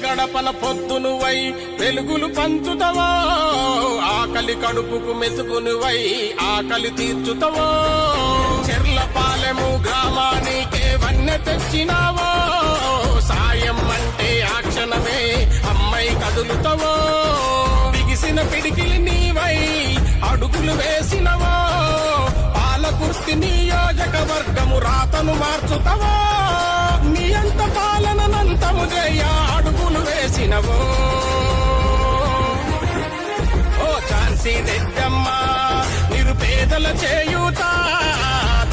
గడపన పొద్దునువై వెలుగులు పంచుతవో, ఆకలి కడుపుకు మెతుకునువై ఆకలి తీర్చుతవో. చెర్లపాలెము గ్రామానికే వన్నె తెచ్చినావో, సాయం అంటే ఆ క్షణమే అమ్మై కదులుతవో. బిగిసిన పిడికిలి నీవై అడుగులు వేసినవో, పాలకుర్తి నియోజకవర్గము రాతను మార్చుతవో. నీ అంత పాలనంతము చేయ అడుగులు వేసినవో. ఓ ఝాన్సీ రెడ్డమ్మ నిరుపేదల చేయూత,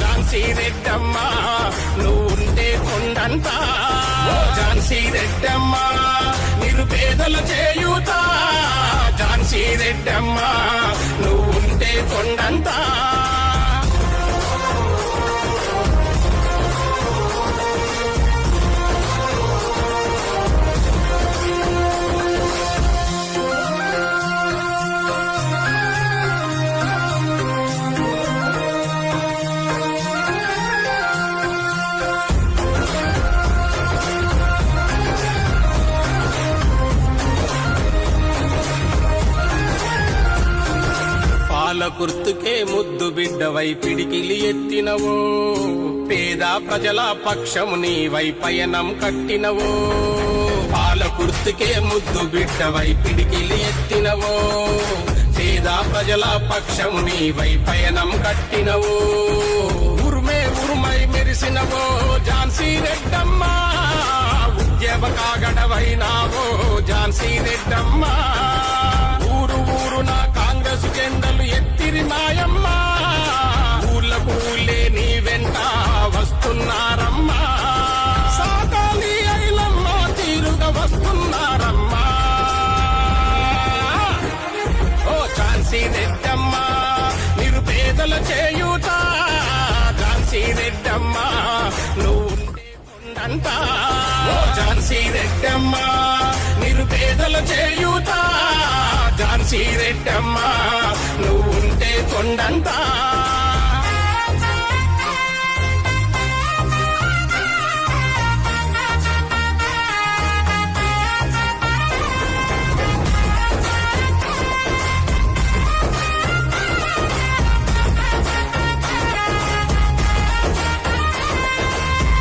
ఝాన్సీ రెడ్డమ్మ నువ్వుంటే కొండంత. ఓ ఝాన్సీ రెడ్డమ్మ నిరుపేదల చేయూత, ఝాన్సీ రెడ్డమ్మ నువ్వుంటే కొండంత. పాలకుర్తికే ముద్దు బిడ్డవై పిడికిలి ఎత్తినవో, పేద ప్రజల పక్షము నీవై పయనం కట్టినవో. పాలకుర్తికే ముద్దు బిడ్డవై పిడికిలి ఎత్తినవో, పేద ప్రజల పక్షము నీవై పయనం కట్టినవో. ఉరుమే ఉరుమై మెరిసినవో ఝాన్సీ రెడ్డమ్మ, ఉద్యమ కాగడవైనావో ఝాన్సీ రెడ్డమ్మ. ఊరు ఊరున కాంగ్రెస్ జెండలు ఎత్తిరి మాయమ్మ, ఊళ్ళకు ఊళ్ళే నీ వెంట వస్తున్నారమ్మా. సాకాలి ఐలమ్మ తీరుగా వస్తున్నారమ్మా. ఓ ఝాన్సీ రెడ్డమ్మ నిరుపేదల చేయూత, ఝాన్సీ రెడ్డమ్మ నువ్వుంటే కొండంత. ఓ ఝాన్సీ రెడ్డమ్మ నిరుపేదల చేయూత, ఝాన్సీ రెడ్డమ్మ నువ్వుంటే కొండంత.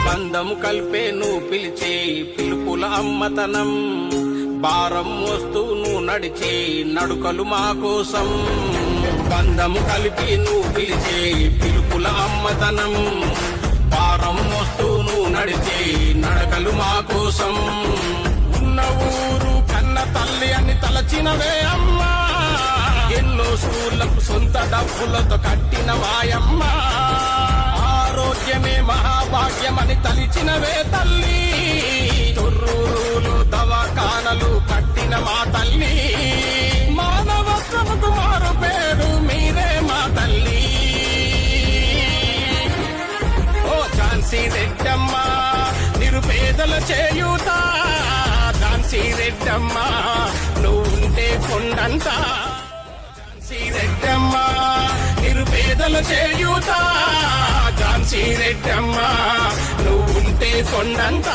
బంధము కలిపే నువ్వు పిలిచే పిలుపుల అమ్మతనం, భారం మోస్తూ నువ్వు నడిచే నడుకలు మా కోసం. బంధము కలిపి నువ్వు పిలిచే పిలుపుల అమ్మతనం, భారం మోస్తూ నువ్వు నడిచే నడకలు మా కోసం. ఉన్న ఊరు కన్న తల్లి అని తలచినవే అమ్మా, ఎన్నో స్కూళ్లకు సొంత డబ్బులతో కట్టిన వాయమ్మా. ఆరోగ్యమే మహాభాగ్యమని తలిచినవే తల్లి, తొర్రూరులో దవాఖానలు కట్టిన మా తల్లి. మానవత్వముకు మారు పేరు మీరే మా తల్లి. ఓ ఝాన్సీ రెడ్డమ్మ నిరుపేదల చేయూత, ఝాన్సీ రెడ్డమ్మ నువ్వుంటే కొండంత. ఝాన్సీ రెడ్డమ్మ నిరుపేదల చేయూత, ఝాన్సీ రెడ్డమ్మ నువ్వుంటే కొండంత.